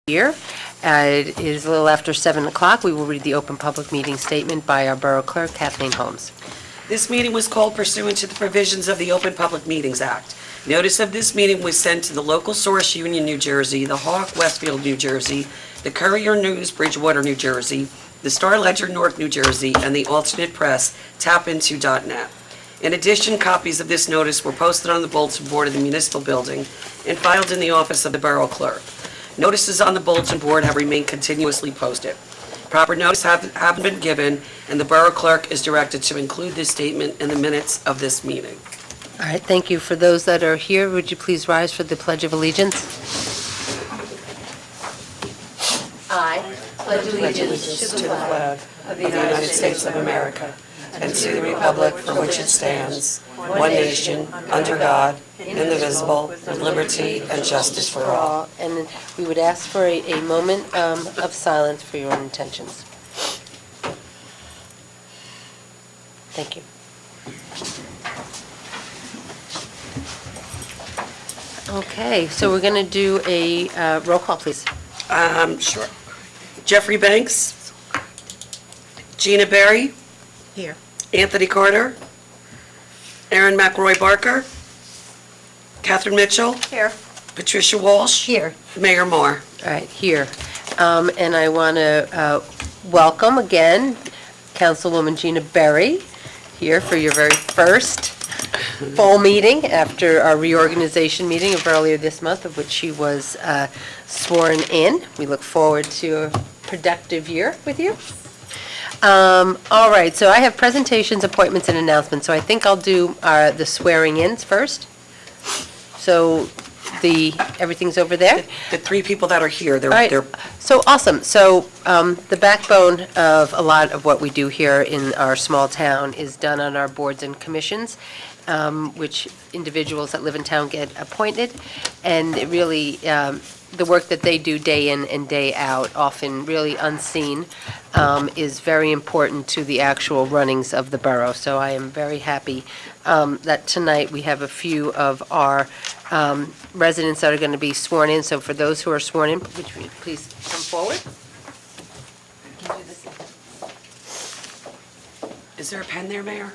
Here. It is a little after 7 o'clock. We will read the open public meeting statement by our Borough Clerk, Kathleen Holmes. This meeting was called pursuant to the provisions of the Open Public Meetings Act. Notice of this meeting was sent to the local source, Union, New Jersey, the Hawk, Westfield, New Jersey, the Courier News, Bridgewater, New Jersey, the Star Ledger, Newark, New Jersey, and the Alternate Press, tapinto.net. In addition, copies of this notice were posted on the bulletin board of the municipal building and filed in the office of the Borough Clerk. Notices on the bulletin board have remained continuously posted. Proper notice haven't been given, and the Borough Clerk is directed to include this statement in the minutes of this meeting. All right, thank you. For those that are here, would you please rise for the Pledge of Allegiance? I pledge allegiance to the flag of the United States of America and to the republic for which it stands, one nation, under God, indivisible, with liberty and justice for all. And we would ask for a moment of silence for your own intentions. Thank you. Okay, so we're going to do a roll call, please. Sure. Jeffrey Banks. Gina Berry. Here. Anthony Carter. Aaron McRoy Barker. Catherine Mitchell. Patricia Walsh. Here. Mayor Moore. All right, here. And I want to welcome again Councilwoman Gina Berry here for your very first full meeting after our reorganization meeting of earlier this month, of which she was sworn in. We look forward to a productive year with you. All right, so I have presentations, appointments, and announcements. So I think I'll do the swearing-ins first. So everything's over there? The three people that are here, All right. they're So awesome. So the backbone of a lot of what we do here in our small town is done on our boards and commissions, which individuals that live in town get appointed. And it really, the work that they do day in and day out, often really unseen, is very important to the actual runnings of the borough. So I am very happy that tonight we have a few of our residents that are going to be sworn in. So for those who are sworn in, would you please come forward? Is there a pen there, Mayor?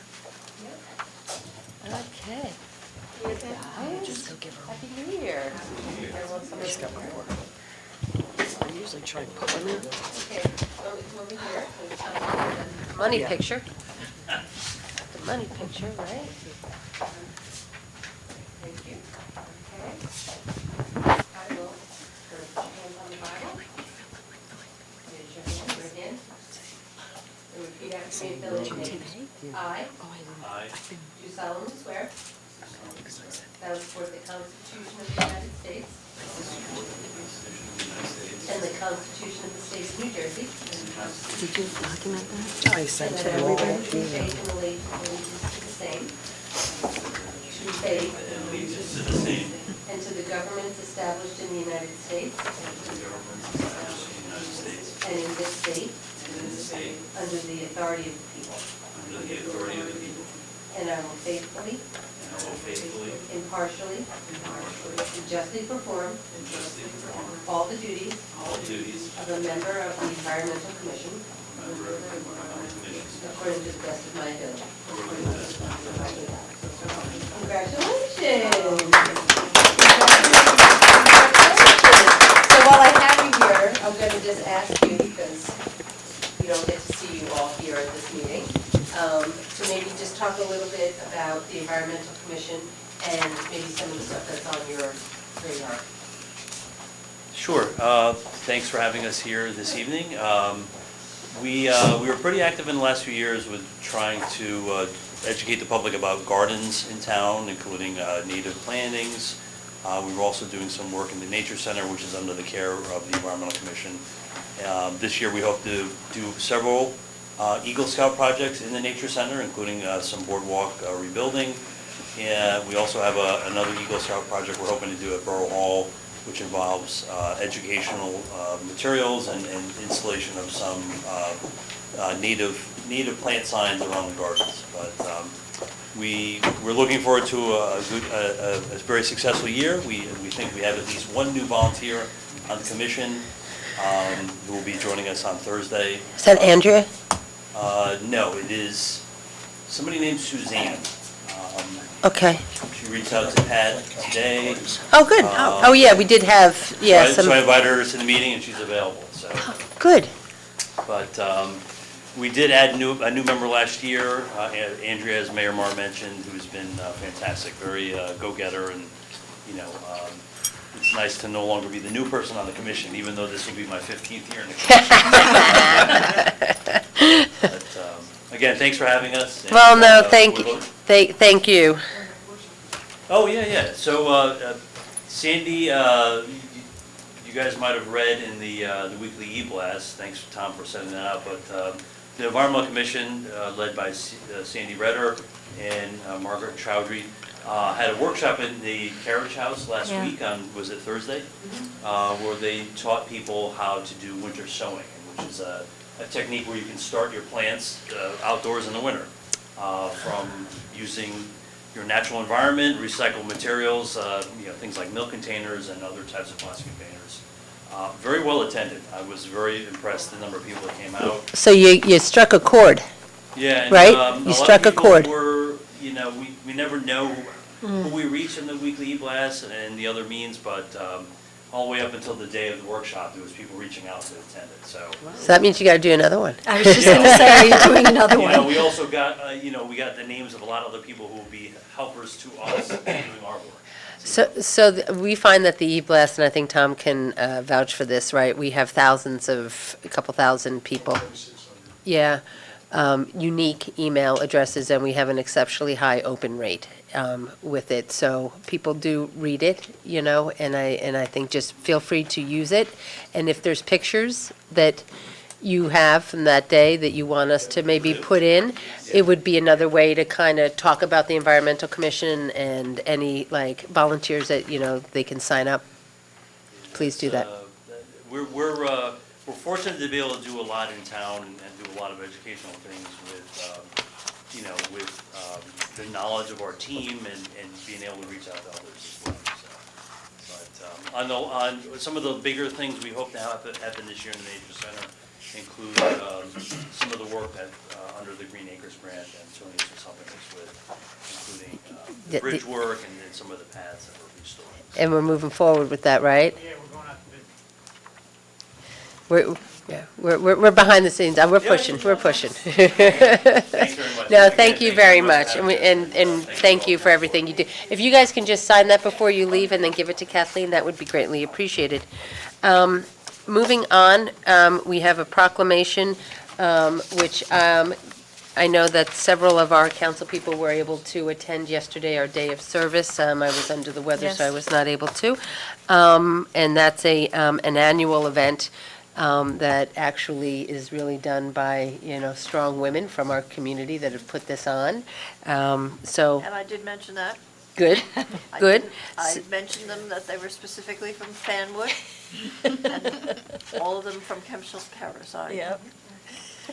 Okay. Just go give her. Happy New Year. She's got one more. I usually try and put one in. Okay, over here. Money Yeah. picture. The money picture, right? Thank you. Okay. I will put your hand on the Bible. Raise your hand again. And repeat after me, fill in your name. I do solemnly swear that I will support the Constitution of the United States and the Constitution of the State of New Jersey. Did you document that? I sent And to that I them will all. bear true faith and allegiance to the same, true faith and to the governments established in the United States and in this state under the authority of the people. And I will faithfully, impartially, and justly perform all the duties of a member of the Environmental Commission according to the best of my ability. Congratulations! So while I have you here, I'm going to just ask you, because we don't get to see you all here at this meeting, to maybe just talk a little bit about the Environmental Commission and maybe some of the stuff that's on your radar. Sure. Thanks for having us here this evening. We were pretty active in the last few years with trying to educate the public about gardens in town, including native plantings. We were also doing some work in the Nature Center, which is under the care of the Environmental Commission. This year we hope to do several Eagle Scout projects in the Nature Center, including some boardwalk rebuilding. And we also have another Eagle Scout project we're hoping to do at Borough Hall, which involves educational materials and installation of some native plant signs around the gardens. But We're looking forward to a very successful year. We think we have at least one new volunteer on the commission who will be joining us on Thursday. Is that Andrea? No, it is somebody named Suzanne. Okay. She reached out to Pat today. Oh, good. Oh, yeah, we did have, yeah, So I some, invited her to the meeting, and she's available, so. good. But we did add a new member last year, Andrea, as Mayor Marr mentioned, who's been fantastic, very go-getter, and, you know, it's nice to no longer be the new person on the commission, even though this will be my 15th year in the commission. But, again, thanks for having us. and, Well, no, thank you. Oh, yeah. So Sandy, you guys might have read in the weekly e-blast, thanks Tom for setting that up, but the Environmental Commission, led by Sandy Redder and Margaret Chowdhury, had a workshop in the Carriage House last week on, was it Thursday? Where they taught people how to do winter sowing, which is a technique where you can start your plants outdoors in the winter from using your natural environment, recycled materials, things like milk containers and other types of plastic containers. Very well attended. I was very impressed the number of people that came out. So you struck a chord. Yeah, and, right? You struck a chord. We never know who we reach in the weekly e-blast and the other means, but all the way up until the day of the workshop, there was people reaching out to attend it. So that means you got to do another one. I was just going to say, are you doing another one? We also got, we got the names of a lot of other people who will be helpers to us in doing our work. So we find that the e-blast, and I think Tom can vouch for this, right? We have a couple thousand people. Yeah, unique email addresses, and we have an exceptionally high open rate with it. So people do read it, and I think just feel free to use it. And if there's pictures that you have from that day that you want us to maybe put in, it would be another way to kind of talk about the Environmental Commission and any volunteers that, they can sign up. Please do that. We're fortunate to be able to do a lot in town and do a lot of educational things with the knowledge of our team and being able to reach out to others as well. But on some of the bigger things we hope to happen this year in the Nature Center include some of the work that under the Green Acres grant and Tony's was helping us with, including bridge work and some of the paths that we're restoring. And we're moving forward with that, right? Yeah, we're going out to bid. We're behind the scenes. We're pushing. We're pushing. Thanks very much. No, thank you very much, and thank you for everything you do. If you guys can just sign that before you leave and then give it to Kathleen, that would be greatly appreciated. Moving on, we have a proclamation, which I know that several of our council people were able to attend yesterday, our day of service. I was under the weather, so I was not able to. And that's an annual event that actually is really done by, strong women from our community that have put this on. So, And I did mention that. good, good. I mentioned them that they were specifically from Fanwood, and all of them from Kempsville's Parish. Yep.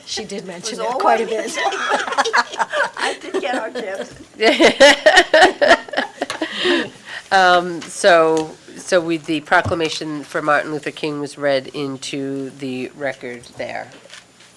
She did mention was it all quite a one. bit. I did get our tips. So the proclamation for Martin Luther King was read into the record there.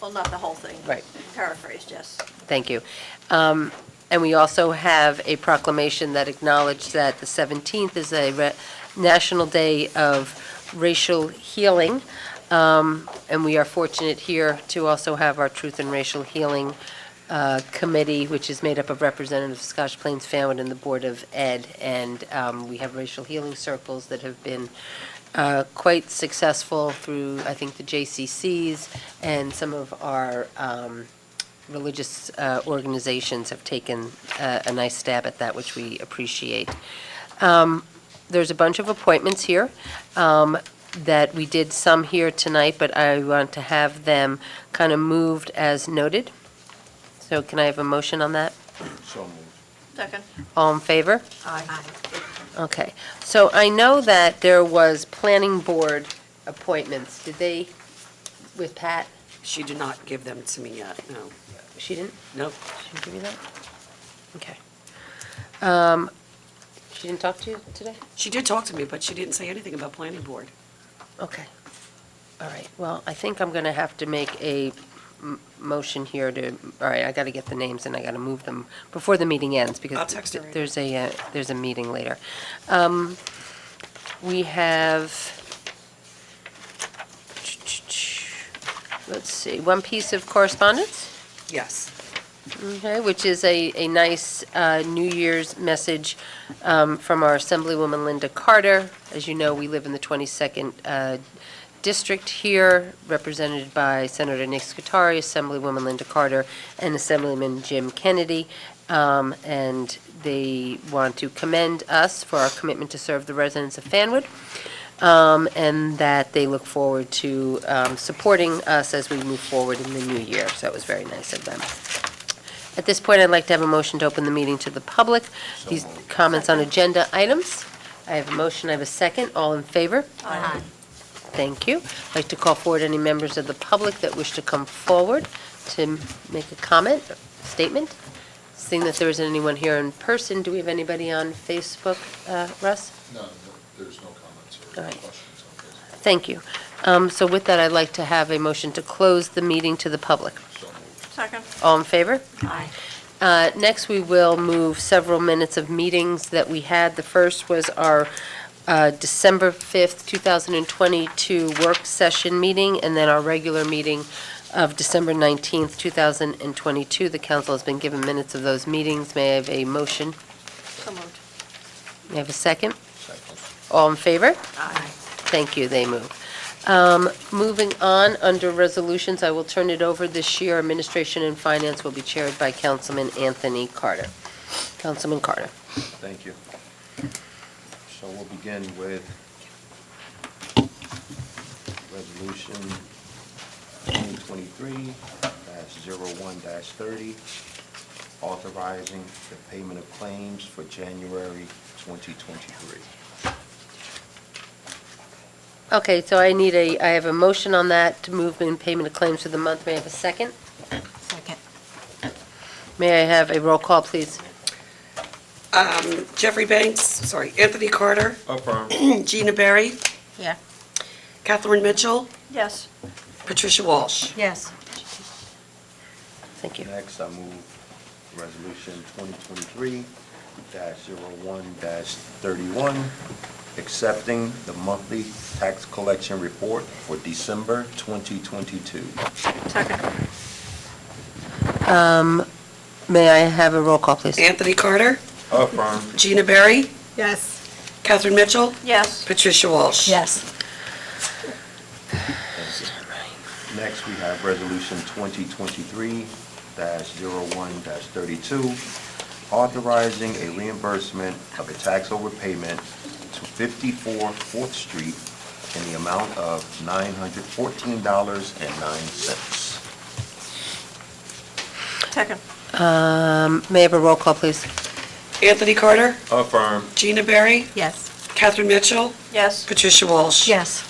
Well, not the whole thing. Right. Paraphrased, yes. Thank you. And we also have a proclamation that acknowledged that the 17th is a National Day of Racial Healing. And we are fortunate here to also have our Truth and Racial Healing Committee, which is made up of representatives of Scotch Plains, Fanwood, and the Board of Ed. And we have racial healing circles that have been quite successful through, I think, the JCCs, and some of our religious organizations have taken a nice stab at that, which we appreciate. There's a bunch of appointments here that we did some here tonight, but I want to have them kind of moved as noted. So can I have a motion on that? So moved. Second. All in favor? Aye. Okay. So I know that there was planning board appointments. Did they, with Pat? She did not give them to me yet, no. She didn't? Nope. She didn't give you that? Okay. She didn't talk to you today? She did talk to me, but she didn't say anything about planning board. Okay. All right, well, I think I'm going to have to make a motion here to, all right, I got to get the names and I got to move them before the meeting ends because I'll text her. there's a meeting later. We have, let's see, one piece of correspondence? Yes. Okay, which is a nice New Year's message from our Assemblywoman Linda Carter. As you know, we live in the 22nd district here, represented by Senator Nick Scutari, Assemblywoman Linda Carter, and Assemblyman Jim Kennedy. And they want to commend us for our commitment to serve the residents of Fanwood, and that they look forward to supporting us as we move forward in the new year. So it was very nice of them. At this point, I'd like to have a motion to open the meeting to the public. These comments on agenda items. I have a motion, I have a second. All in favor? Aye. Thank you. I'd like to call forward any members of the public that wish to come forward to make a comment, statement. Seeing that there isn't anyone here in person, do we have anybody on Facebook, Russ? No, there's no comments All or right. questions on this. Thank you. So with that, I'd like to have a motion to close the meeting to the public. So moved. Second. All in favor? Aye. Next, we will move several minutes of meetings that we had. The first was our December 5th, 2022 work session meeting, and then our regular meeting of December 19th, 2022. The council has been given minutes of those meetings. May I have a motion? So moved. May I have a second? Second. All in favor? Aye. Thank you, they move. Moving on, under resolutions, I will turn it over this year. Administration and Finance will be chaired by Councilman Anthony Carter. Councilman Carter. Thank you. So we'll begin with Resolution 2023-01-30, authorizing the payment of claims for January 2023. Okay, so I have a motion on that to move in payment of claims for the month. May I have a second? Second. May I have a roll call, please? Anthony Carter, Affirm. Gina Berry, Yeah. Catherine Mitchell, Yes. Patricia Walsh. Yes. Thank you. Next, I move Resolution 2023-01-31, accepting the monthly tax collection report for December 2022. Second. May I have a roll call, please? Anthony Carter, Affirm. Gina Berry, Yes. Catherine Mitchell, Yes. Patricia Walsh. Yes. Next, we have Resolution 2023-01-32, authorizing a reimbursement of a tax overpayment to 54 4th Street in the amount of $914.09. Second. May I have a roll call, please? Anthony Carter, Affirm. Gina Berry, Yes. Catherine Mitchell, Yes. Patricia Walsh. Yes.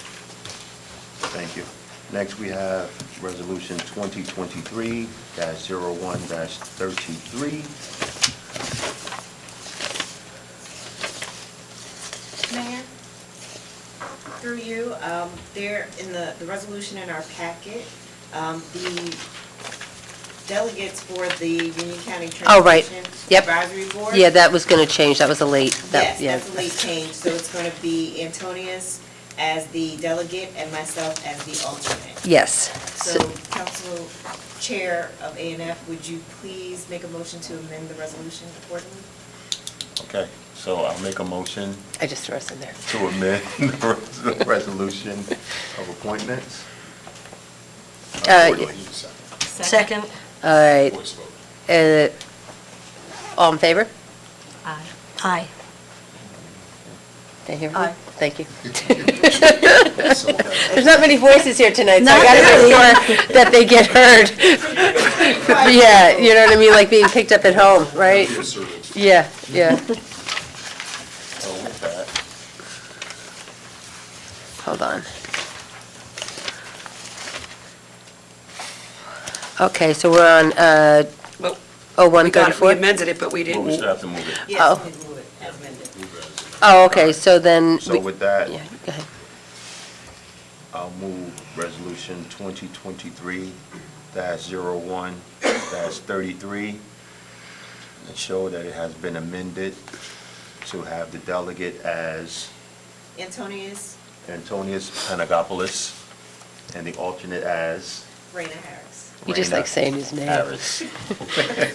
Thank you. Next, we have Resolution 2023-01-33, Mayor, through you, there in the resolution in our packet, the delegates for the Union County Oh, right. Transportation Yep. Advisory Board. Yeah, that was going to change. That was a late. Yes, yeah. that's a late change, so it's going to be Antonius as the delegate and myself as the alternate. Yes. So, Council Chair of ANF, would you please make a motion to amend the resolution accordingly? okay, so I'll make a motion I just threw us in there. to amend the resolution of appointments. Need a second. Second. All right. Voice vote. All in favor? Aye. Aye. Did I hear you? Aye. Thank you. So, There's not many voices here tonight, so I Not got to really. make sure that they get heard. Yeah, you know what I mean, like being picked up at home, right? be assertive. Yeah, yeah. So with that, Hold on. Okay, so we're on, Well, Oh, We got it, we 134? amended it, but we Well, we didn't. still have to move it. Yes, Oh. we did move it as amended. Oh, okay, so then. So with that, Yeah, go ahead. I'll move resolution 2023-01-33 and show that it has been amended to have the delegate as Antonius, Antonius Panagopoulos and the alternate as Raina Harris. You just Raina like saying his name. Harris. All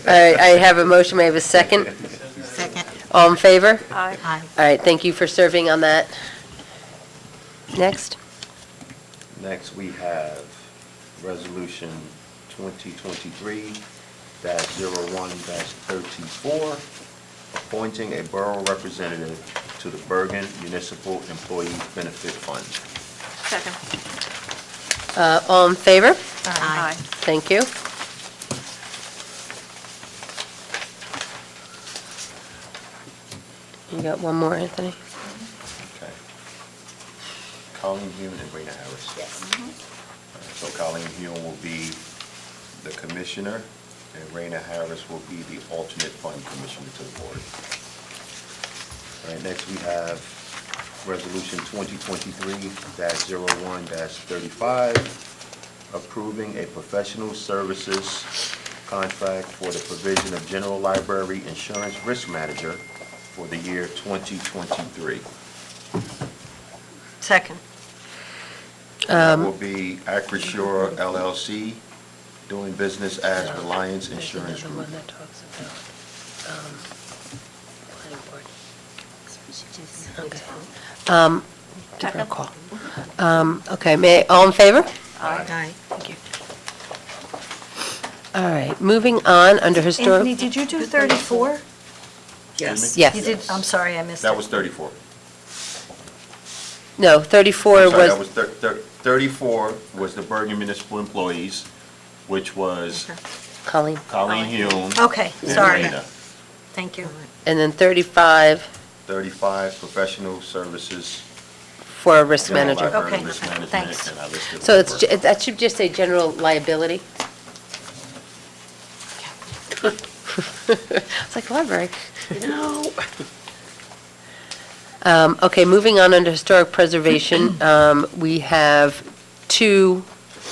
right, I have a motion, may I have a second? Second. All in favor? Aye. Aye. All right, thank you for serving on that. Next? Next, we have resolution 2023-01-34, appointing a borough representative to the Bergen Municipal Employee Benefit Fund. Second. All in favor? Aye. Thank you. You got one more, Anthony? Okay. Colleen Hume and Raina Harris. Yes. So Colleen Hume will be the commissioner, and Raina Harris will be the alternate fund commissioner to the board. All right, next we have resolution 2023-01-35, approving a professional services contract for the provision of general library insurance risk manager for the year 2023. Second. That will be Acrisure LLC, doing business as Reliance Insurance There's another Group. one that talks about, planning board. Okay. Give her a call. Okay, all in favor? Aye. Thank you. All right, moving on, under Anthony, historic, did you do 34? Yes. yes. You did, I'm sorry, I missed it. That was 34. No, 34 I'm sorry, that was, was 34 was the Bergen Municipal Employees, which was Colleen. Colleen Hume. Okay, and sorry. Raina. Thank you. And then 35 35 professional services. for a risk general manager. library Okay, risk management, thanks. and I listed So it's, over. that should just say general liability. It's like library. No. Okay, moving on under historic preservation, we have two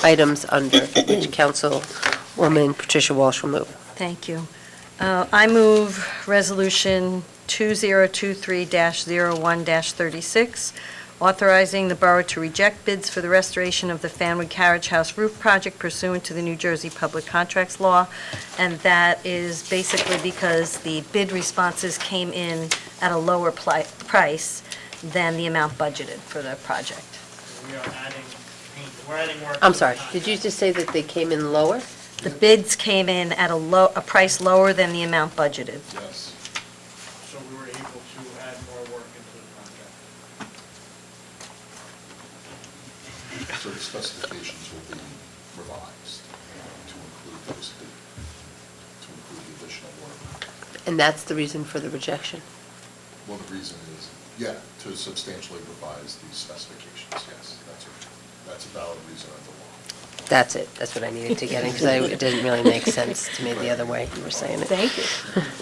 items under which Councilwoman Patricia Walsh will move. Thank you. I move Resolution 2023-01-36, authorizing the borough to reject bids for the restoration of the Fanwood Carriage House roof project pursuant to the New Jersey Public Contracts Law, and that is basically because the bid responses came in at a lower price than the amount budgeted for the project. We are adding paint, we're adding work. I'm to the sorry, contract. did you just say that they came in lower? The bids came in at a price lower than the amount budgeted. Yes. So we were able to add more work into the contract. So the specifications will be revised to include the additional work. And that's the reason for the rejection? Well, the reason is, yeah, to substantially revise these specifications, yes, that's a valid reason under law. That's it, that's what I needed to get in, because it didn't really make sense to me the other way you were saying it. Thank you.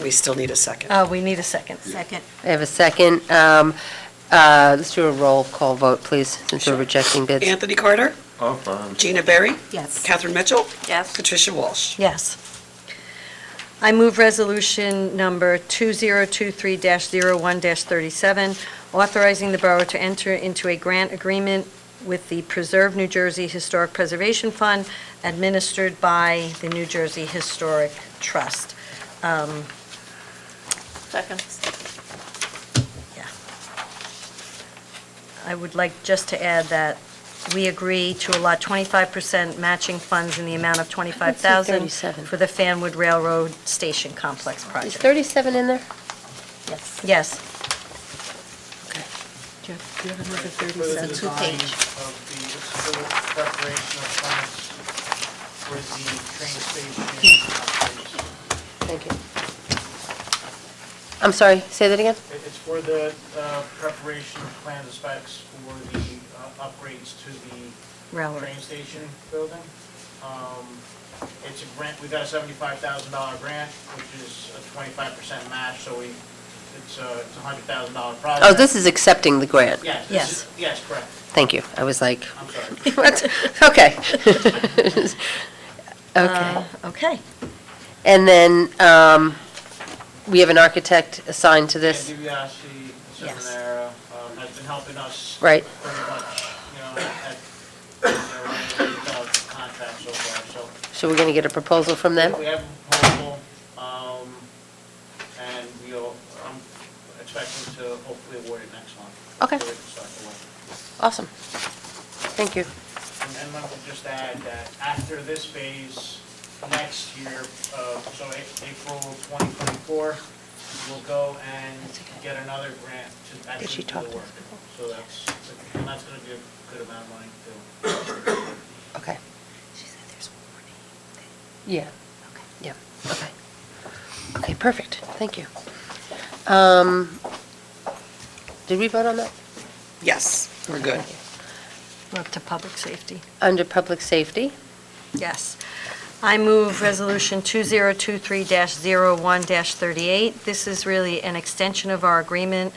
We still need a second. We need a second. Second. I have a second. Let's do a roll call vote, please, since we're rejecting bids. Anthony Carter? Affirmed. Gina Berry? Yes. Catherine Mitchell? Yes. Patricia Walsh? Yes. I move resolution number 2023-01-37, authorizing the borough to enter into a grant agreement with the Preserve New Jersey Historic Preservation Fund, administered by the New Jersey Historic Trust. Second. Yeah. I would like just to add that we agree to allot 25% matching funds in the amount of $25,000 37. for the Fanwood Railroad Station Complex Is project. 37 in there? Yes. Yes. For the It's a two-page. design of the preparation of plans for the train station upgrades. Thank you. I'm sorry, say that again? It's for the preparation of plans and specs for the upgrades to the Railroad. train station building. It's a grant, we got a $75,000 grant, which is a 25% match, so it's a $100,000 project. Oh, this is accepting the grant. Yes. Yes. Yes, correct. Thank you. I was like, I'm sorry. what? Okay. Okay. Okay. And then we have an architect assigned to this? Yeah, DiBiase, Yes. Seminara, has been helping us. Right. Pretty much, at their contract so far, so. So we're going to get a proposal from them? We have a proposal, and I'm expecting to hopefully award it next month. Okay. So we can start the work. Awesome. Thank you. And let me just add that after this phase, next year, so April 2024, we'll go and get another grant to Did actually she do talk the to work. us? So that's going to be a good amount of money too. Okay. Yeah. Yeah, okay. Okay, perfect. Thank you. Did we vote on that? Yes, we're good. We're up to public safety. Under public safety? Yes. I move Resolution 2023-01-38. This is really an extension of our agreement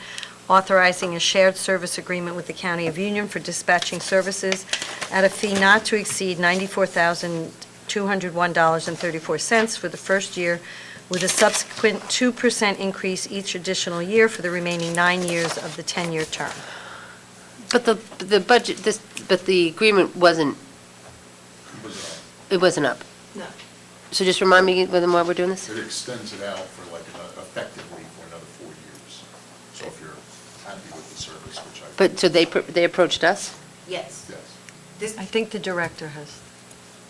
authorizing a shared service agreement with the County of Union for dispatching services at a fee not to exceed $94,201.34 for the first year, with a subsequent 2% increase each additional year for the remaining 9 years of the 10-year term. But the budget, but the agreement wasn't, it wasn't up. No. So just remind me why we're doing this? It extends it out for effectively for another 4 years. So if you're happy with the service, which I. But, so they approached us? Yes. Yes. This, I think the director has.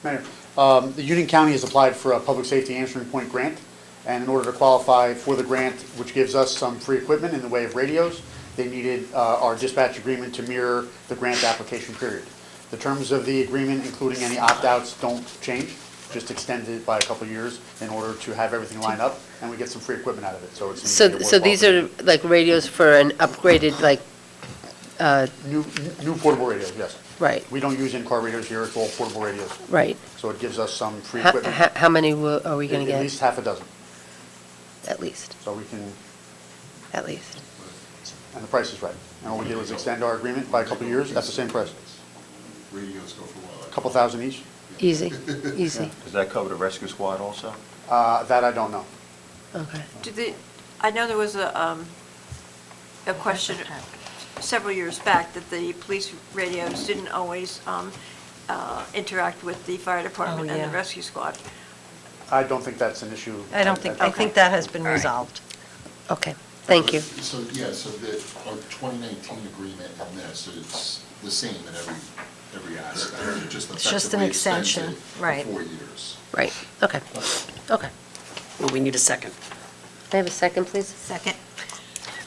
Mayor, the Union County has applied for a public safety answering point grant, and in order to qualify for the grant, which gives us some free equipment in the way of radios, they needed our dispatch agreement to mirror the grant application period. The terms of the agreement, including any opt-outs, don't change, just extended by a couple of years in order to have everything lined up, and we get some free equipment out of it, so it's. So these are like radios for an upgraded, like, New portable radios, yes. right, We don't use in-car radios here, it's all portable radios, right. so it gives us some free equipment. How many are we going to At get? least half a dozen, At least, so we can, at least. and the price is right. And all we did was extend our agreement by a couple of years at the same price. Radios go for what? A couple thousand each. Easy, easy. Does that cover the rescue squad also? That I don't know. Okay. I know there was a question several years back that the police radios didn't always interact with the fire department and yeah. the rescue squad. I don't think that's an issue. I think that has been resolved. Okay, thank you. So, yeah, so our 2019 agreement and this, it's the same in every aspect. It just It's just an effectively extends extension, it for right. 4 years. Right, okay, okay. Well, we need a second. May I have a second, please? second.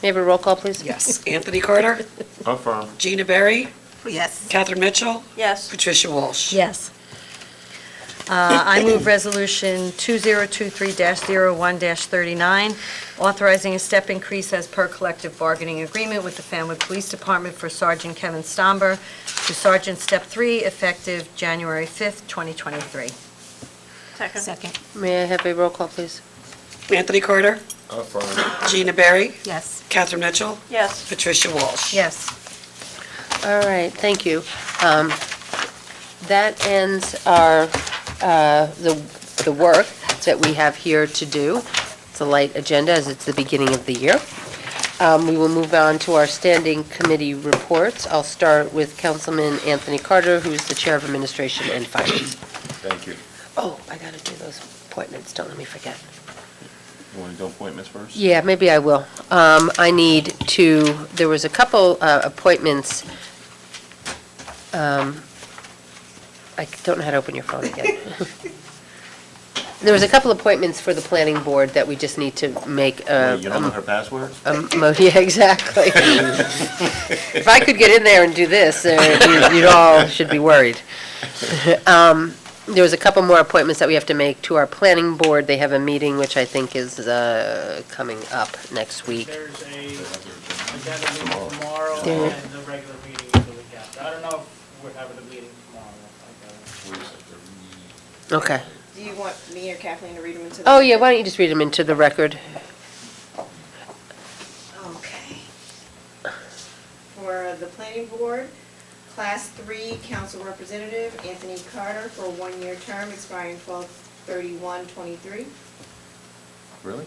May I have a roll call, please? Yes. Anthony Carter, Affirm. Gina Berry, Yes. Catherine Mitchell, Yes, Patricia Walsh. Yes. I move Resolution 2023-01-39, authorizing a step increase as per collective bargaining agreement with the Fanwood Police Department for Sergeant Kevin Stomber to Sergeant Step 3, effective January 5th, 2023. second. Second. May I have a roll call, please? Anthony Carter, Affirm. Gina Berry, Yes. Catherine Mitchell, Yes, Patricia Walsh. Yes. All right, thank you. That ends our, the work that we have here to do. It's a light agenda as it's the beginning of the year. We will move on to our standing committee reports. I'll start with Councilman Anthony Carter, who's the Chair of Administration and Finance. Thank you. Oh, I got to do those appointments, don't let me forget. You want to do appointments first? Yeah, maybe I will. I need to, there was a couple appointments. I don't know how to open your phone again. There was a couple appointments for the planning board that we just need to make. You don't know her password? Yeah, exactly. If I could get in there and do this, you'd all should be worried. There was a couple more appointments that we have to make to our planning board. They have a meeting, which I think is coming up next week. There's a agenda meeting tomorrow Yeah. and the regular meeting is the week after. I don't know if we're having a meeting tomorrow. Okay. Do you want me or Kathleen to read them into the? Oh, yeah, why don't you just read them into the record? Okay. For the planning board, Class 3 council representative Anthony Carter for a 1-year term expiring 12/31/23. Really?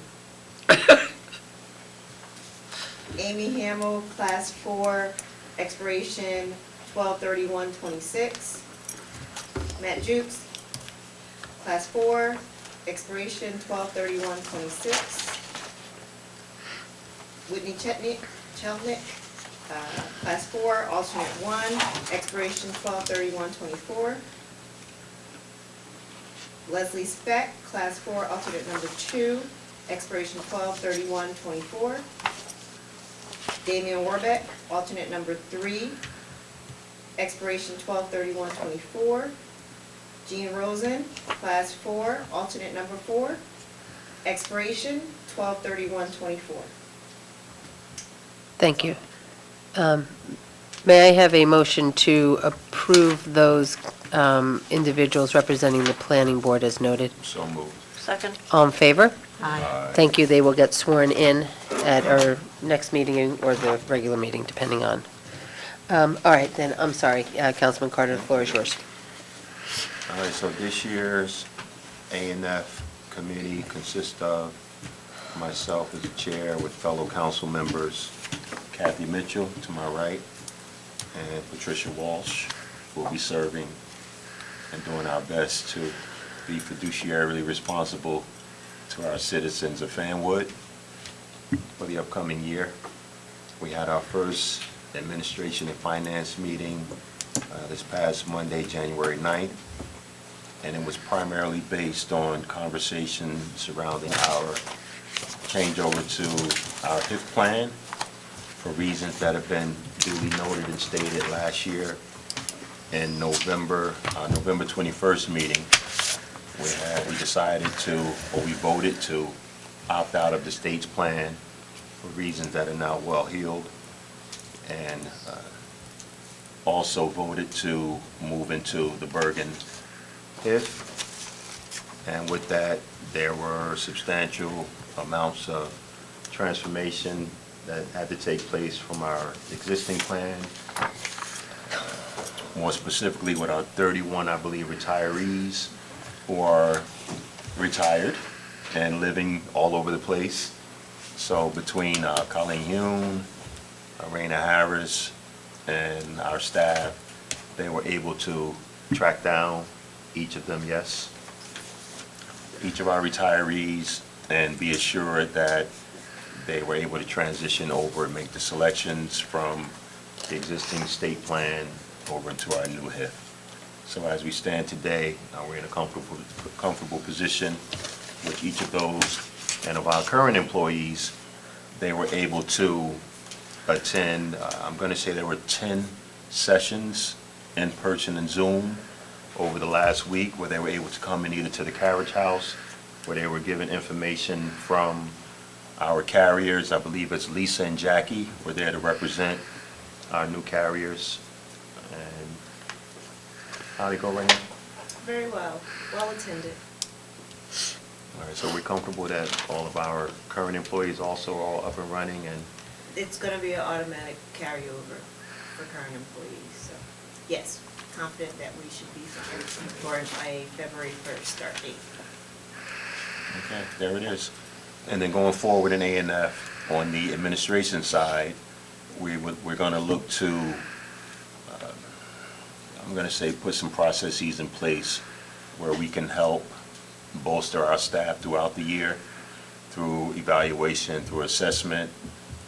Amy Hamel, Class 4, expiration 12/31/26. Matt Jukes, Class 4, expiration 12/31/26. Whitney Chetnik, Class 4, alternate 1, expiration 12/31/24. Leslie Speck, Class 4, alternate number 2, expiration 12/31/24. Damian Warbeck, alternate number 3, expiration 12/31/24. Jean Rosen, Class 4, alternate number 4, expiration 12/31/24. Thank you. May I have a motion to approve those individuals representing the planning board as noted? So moved. Second? All in favor? Aye. Thank you. They will get sworn in at our next meeting or the regular meeting, depending on. All right, then, I'm sorry, Councilman Carter, the floor is yours. All right, so this year's A&F committee consists of myself as the chair with fellow council members Kathy Mitchell to my right and Patricia Walsh, who will be serving and doing our best to be fiduciarily responsible to our citizens of Fanwood for the upcoming year. We had our first administration and finance meeting this past Monday, January 9th, and it was primarily based on conversations surrounding our changeover to our HIF plan for reasons that have been duly noted and stated last year. In November 21st meeting, we decided to, or we voted to opt out of the state's plan for reasons that are now well healed, and also voted to move into the Bergen HIF. And with that, there were substantial amounts of transformation that had to take place from our existing plan. More specifically with our 31, I believe, retirees who are retired and living all over the place. So between Colleen Hume, Raina Harris, and our staff, they were able to track down each of them, yes, each of our retirees, and be assured that they were able to transition over and make the selections from the existing state plan over into our new HIF. So as we stand today, we're in a comfortable position with each of those. And of our current employees, they were able to attend, I'm going to say there were 10 sessions in person and Zoom over the last week where they were able to come in either to the carriage house, where they were given information from our carriers. I believe it's Lisa and Jackie were there to represent our new carriers. And how'd it go right now? Very well, well attended. All right, so we're comfortable that all of our current employees also are all up and running, and It's gonna be an automatic carryover for current employees, so, yes, confident that we should be for a February 1st start date. okay, there it is. And then going forward in A&F, on the administration side, we're going to look to, I'm going to say, put some processes in place where we can help bolster our staff throughout the year through evaluation, through assessment,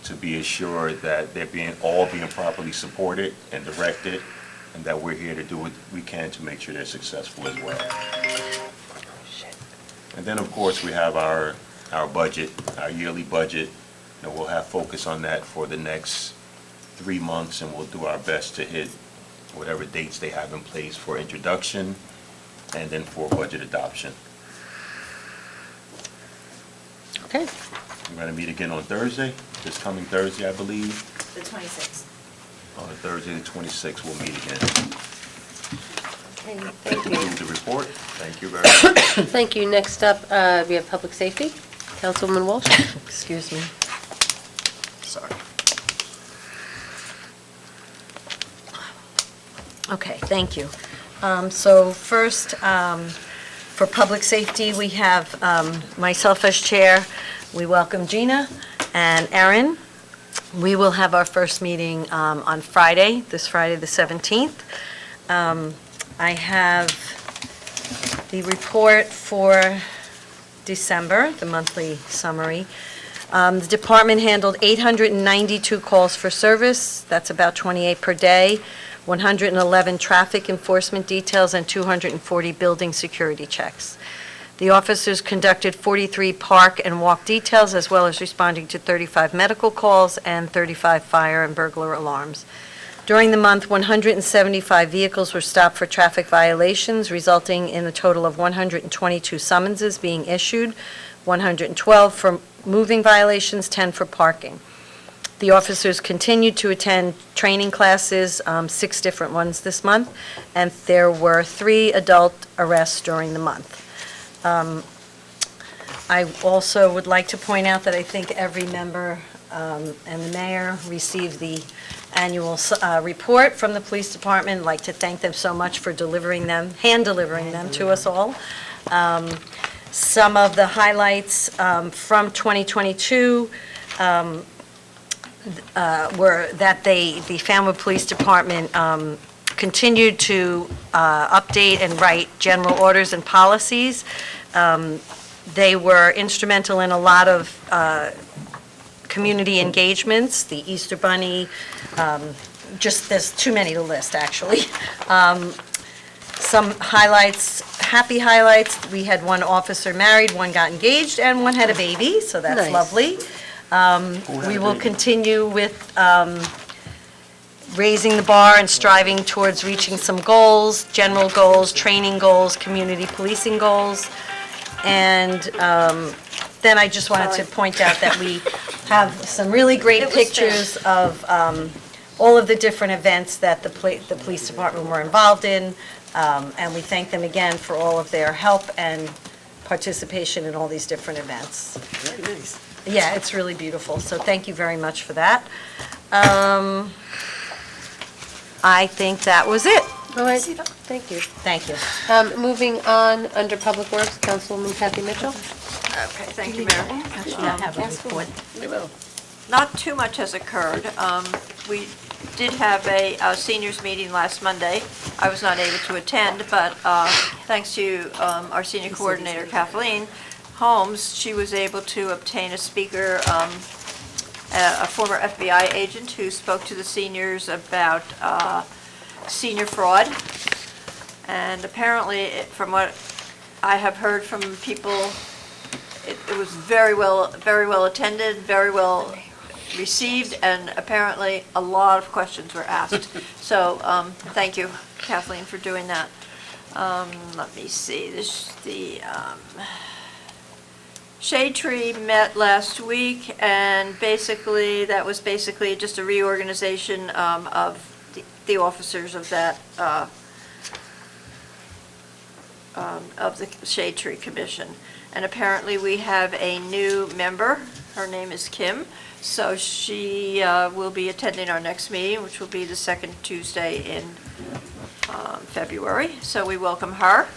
to be assured that they're all being properly supported and directed, and that we're here to do what we can to make sure they're successful as well. And then, of course, we have our budget, our yearly budget. You know, we'll have focus on that for the next 3 months, and we'll do our best to hit whatever dates they have in place for introduction and then for budget adoption. Okay. We're going to meet again on Thursday, this coming Thursday, I believe. The 26th. On Thursday, the 26th, we'll meet again. Okay, thank you. Move the report. Thank you very much. Thank you. Next up, we have Public Safety. Councilwoman Walsh. Excuse me. Sorry. Okay, thank you. So first, for public safety, we have myself as chair. We welcome Gina and Erin. We will have our first meeting on Friday, this Friday, the 17th. I have the report for December, the monthly summary. The department handled 892 calls for service. That's about 28 per day. 111 traffic enforcement details, and 240 building security checks. The officers conducted 43 park and walk details, as well as responding to 35 medical calls and 35 fire and burglar alarms. During the month, 175 vehicles were stopped for traffic violations, resulting in a total of 122 summonses being issued, 112 for moving violations, 10 for parking. The officers continued to attend training classes, 6 different ones this month, and there were 3 adult arrests during the month. I also would like to point out that I think every member and the mayor received the annual report from the police department. I'd like to thank them so much for hand-delivering them to us all. Some of the highlights from 2022 were that the Fanwood Police Department continued to update and write general orders and policies. They were instrumental in a lot of community engagements, the Easter Bunny, just there's too many to list, actually. Some highlights, happy highlights, we had 1 officer married, 1 got engaged, and 1 had a baby, so that's Nice. lovely. We will continue with raising the bar and striving towards reaching some goals, general goals, training goals, community policing goals. And then I just wanted to point out that we have some really great pictures of all of the different events that the police department were involved in. And we thank them again for all of their help and participation in all these different events. Very nice. Yeah, it's really beautiful, so thank you very much for that. I think that was it. All right, thank you. Thank you. Moving on, under Public Works, Councilwoman Kathy Mitchell. Okay, thank you, Mayor. Have a report. We will. Not too much has occurred. We did have a seniors meeting last Monday. I was not able to attend, but thanks to our senior coordinator, Kathleen Holmes, she was able to obtain a speaker, a former FBI agent who spoke to the seniors about senior fraud. And apparently, from what I have heard from people, it was very well attended, very well received, and apparently a lot of questions were asked. So thank you, Kathleen, for doing that. Let me see, the Shade Tree met last week, and basically, that was basically just a reorganization of the officers of that, of the Shade Tree Commission. And apparently, we have a new member. Her name is Kim. So she will be attending our next meeting, which will be the 2nd Tuesday in February. So we welcome her.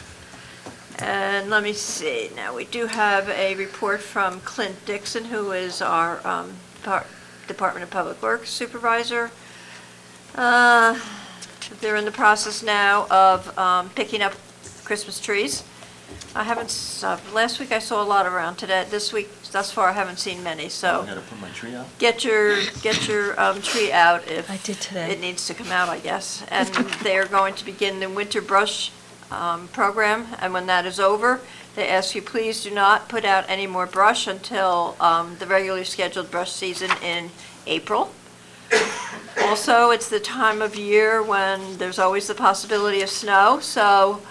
And let me see, now we do have a report from Clint Dixon, who is our Department of Public Works Supervisor. They're in the process now of picking up Christmas trees. I haven't, last week I saw a lot around today. This week, thus far, I haven't seen many, so. I gotta put my tree out. Get your tree out if. I did today. It needs to come out, I guess. And they're going to begin the winter brush program, and when that is over, they ask you, please do not put out any more brush until the regularly scheduled brush season in April. Also, it's the time of year when there's always the possibility of snow, so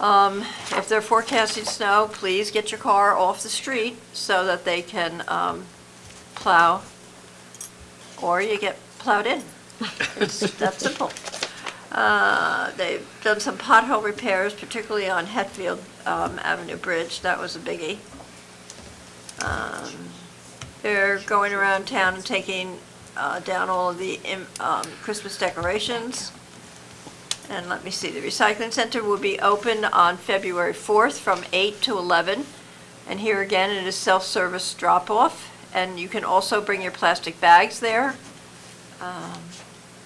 if they're forecasting snow, please get your car off the street so that they can plow, or you get plowed in. It's that simple. They've done some pothole repairs, particularly on Hetfield Avenue Bridge. That was a biggie. They're going around town and taking down all of the Christmas decorations. And let me see, the recycling center will be open on February 4th from 8 to 11. And here again, it is self-service drop-off. And you can also bring your plastic bags there.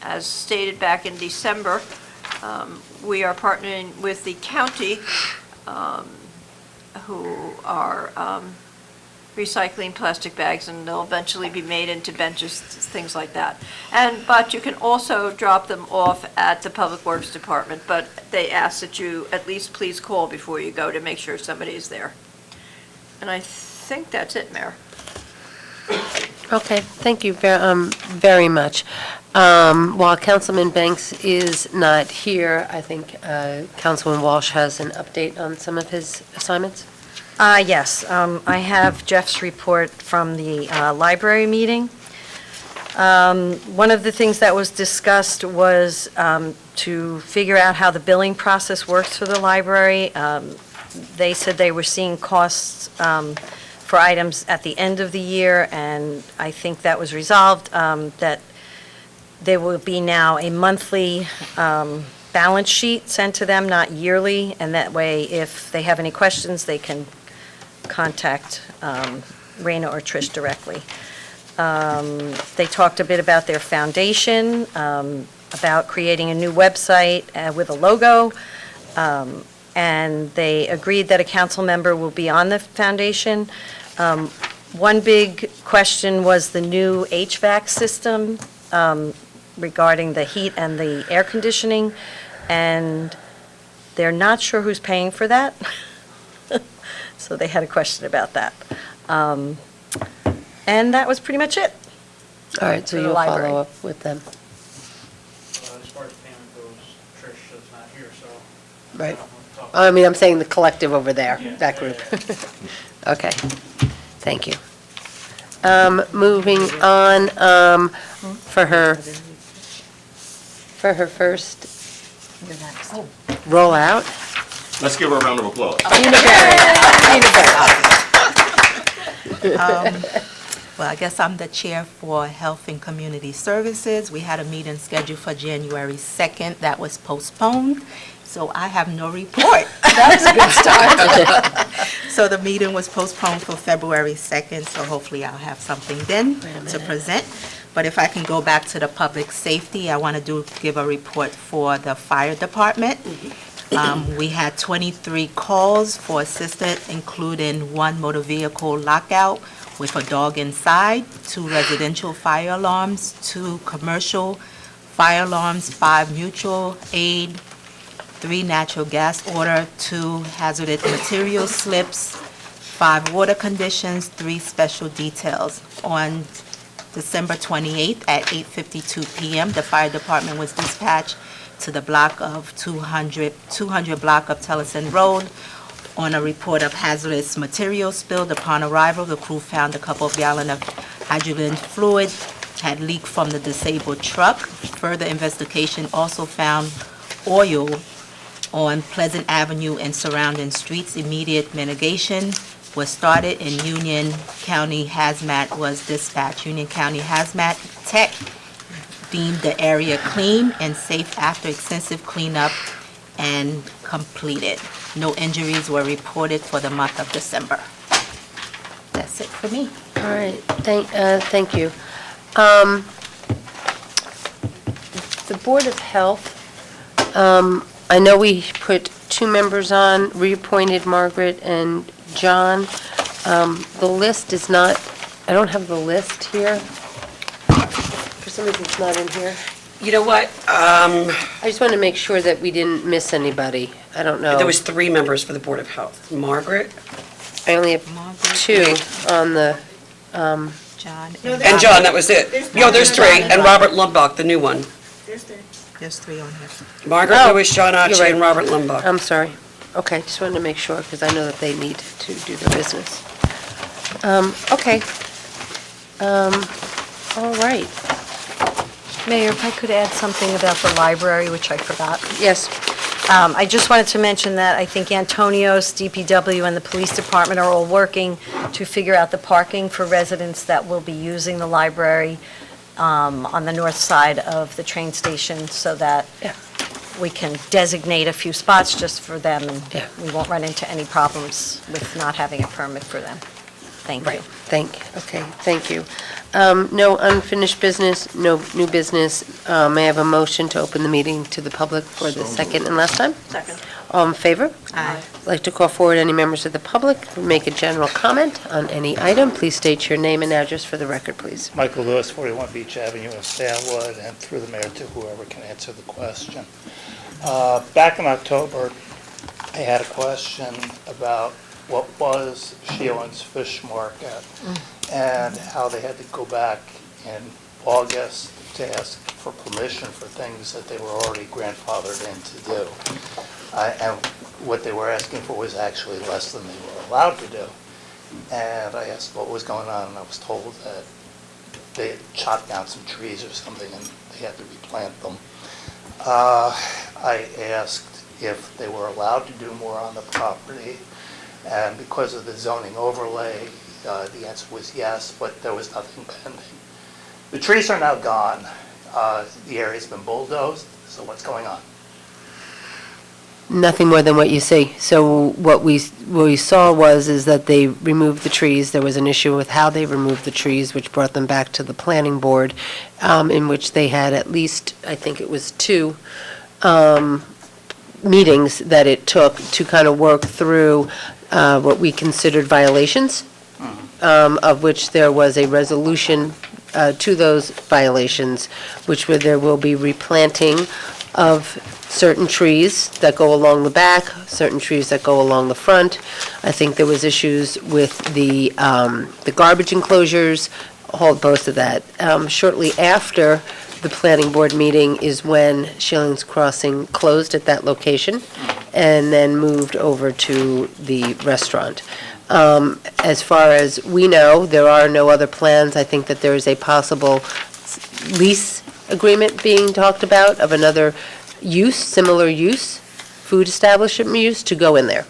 As stated back in December, we are partnering with the county who are recycling plastic bags, and they'll eventually be made into benches, things like that. But you can also drop them off at the Public Works Department, but they ask that you at least please call before you go to make sure somebody is there. And I think that's it, Mayor. Okay, thank you very much. While Councilman Banks is not here, I think Councilman Walsh has an update on some of his assignments. Yes, I have Jeff's report from the library meeting. One of the things that was discussed was to figure out how the billing process works for the library. They said they were seeing costs for items at the end of the year, and I think that was resolved, that there will be now a monthly balance sheet sent to them, not yearly, and that way, if they have any questions, they can contact Raina or Trish directly. They talked a bit about their foundation, about creating a new website with a logo, and they agreed that a council member will be on the foundation. One big question was the new HVAC system regarding the heat and the air conditioning, and they're not sure who's paying for that. So they had a question about that. And that was pretty much it. All right, so For the you'll library. follow up with them. As far as payment goes, Trish is not here, so. Right. Talk- I mean, I'm saying the collective over there, Yeah. that group. Okay, thank you. Moving on, for her first rollout. Let's give her a round of applause. Well, I guess I'm the chair for Health and Community Services. We had a meeting scheduled for January 2nd. That was postponed, so I have no report. That was a good start. So the meeting was postponed for February 2nd, so hopefully I'll have something then to present. But if I can go back to the public safety, I want to give a report for the fire department. We had 23 calls for assistance, including 1 motor vehicle lockout with a dog inside, 2 residential fire alarms, 2 commercial fire alarms, 5 mutual aid, 3 natural gas order, 2 hazardous material slips, 5 water conditions, 3 special details. On December 28th at 8:52 p.m., the fire department was dispatched to the block of 200 block of Tellison Road on a report of hazardous material spilled. Upon arrival, the crew found a couple of gallons of hydrogen fluid had leaked from the disabled truck. Further investigation also found oil on Pleasant Avenue and surrounding streets. Immediate mitigation was started and Union County Hazmat was dispatched. Union County Hazmat Tech deemed the area clean and safe after extensive cleanup and completed. No injuries were reported for the month of December. That's it for me. All right, thank you. The Board of Health, I know we put 2 members on, reappointed Margaret and John. The list is not, I don't have the list here. For some reason, it's not in here. You know what? I just want to make sure that we didn't miss anybody. I don't know. There was 3 members for the Board of Health. Margaret I only have Margaret. 2 on the, John. and John, that was it. Yo, there's 3, and Robert Lumbach, the new one. There's the, There's 3 on here. Margaret Oh, Lewis, John you're Archie, right. and Robert Lumbach. I'm sorry. Okay, just wanted to make sure, because I know that they need to do their business. Okay. All right. Mayor, if I could add something about the library, which I forgot. Yes. I just wanted to mention that I think Antonio's, DPW, and the police department are all working to figure out the parking for residents that will be using the library on the north side of the train station so that we can designate a few spots just for them, and we won't run into any problems with not having a permit for them. Thank you. Thank you. No unfinished business, no new business. May I have a motion to open the meeting to the public for the second and last time? Second. All in favor? Aye. I'd like to call forward any members of the public who make a general comment on any item. Please state your name and address for the record, please. Michael Lewis, 41 Beach Avenue in Fanwood, and through the mayor to whoever can answer the question. Back in October, I had a question about what was Sheelan's Fish Market and how they had to go back in August to ask for permission for things that they were already grandfathered in to do. And what they were asking for was actually less than they were allowed to do. And I asked what was going on, and I was told that they had chopped down some trees or something and they had to replant them. I asked if they were allowed to do more on the property, and because of the zoning overlay, the answer was yes, but there was nothing pending. The trees are now gone. The area's been bulldozed, so what's going on? Nothing more than what you see. So what we saw is that they removed the trees. There was an issue with how they removed the trees, which brought them back to the planning board, in which they had at least, I think it was 2 meetings that it took to kind of work through what we considered violations, of which there was a resolution to those violations, which there will be replanting of certain trees that go along the back, certain trees that go along the front. I think there was issues with the garbage enclosures, both of that. Shortly after the planning board meeting is when Shillings Crossing closed at that location and then moved over to the restaurant. As far as we know, there are no other plans. I think that there is a possible lease agreement being talked about of another use, similar use, food establishment use, to go in there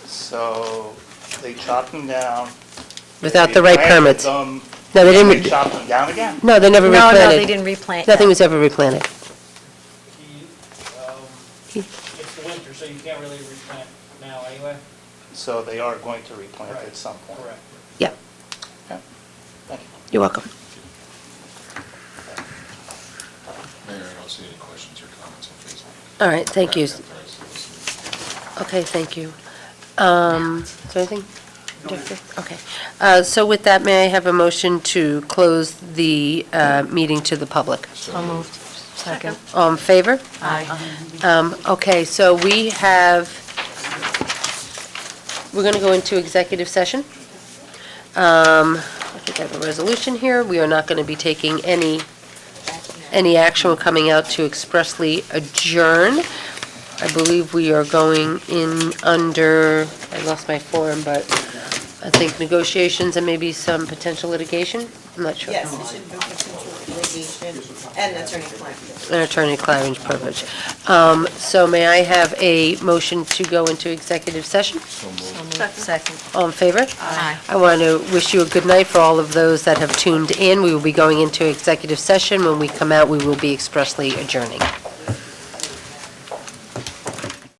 So they chopped them down. without they the right replanted permits. them, No, they and didn't. They chopped them down again? No, they never No, replanted. no, they didn't replant. Nothing was ever replanted. It's the winter, so you can't really replant now anyway. So they are going to replant Right. at some point? Correct. Yeah, Yeah. Thank you. you're welcome. Mayor, I don't see any questions or comments on Facebook. All right, thank you. After I see this. Okay, thank you. Is there anything? Okay. So with that, may I have a motion to close the meeting to the public? So moved. Second. All in favor? Aye. Okay, so we're going to go into executive session. I think I have a resolution here. We are not going to be taking any action. We're coming out to expressly adjourn. I believe we are going in under, I lost my form, but I think negotiations and maybe some potential litigation. I'm not sure. Yes, it should be potential litigation and attorney-client. An attorney-client privilege. So may I have a motion to go into executive session? Second. All in favor? Aye. I want to wish you a good night for all of those that have tuned in. We will be going into executive session. When we come out, we will be expressly adjourning.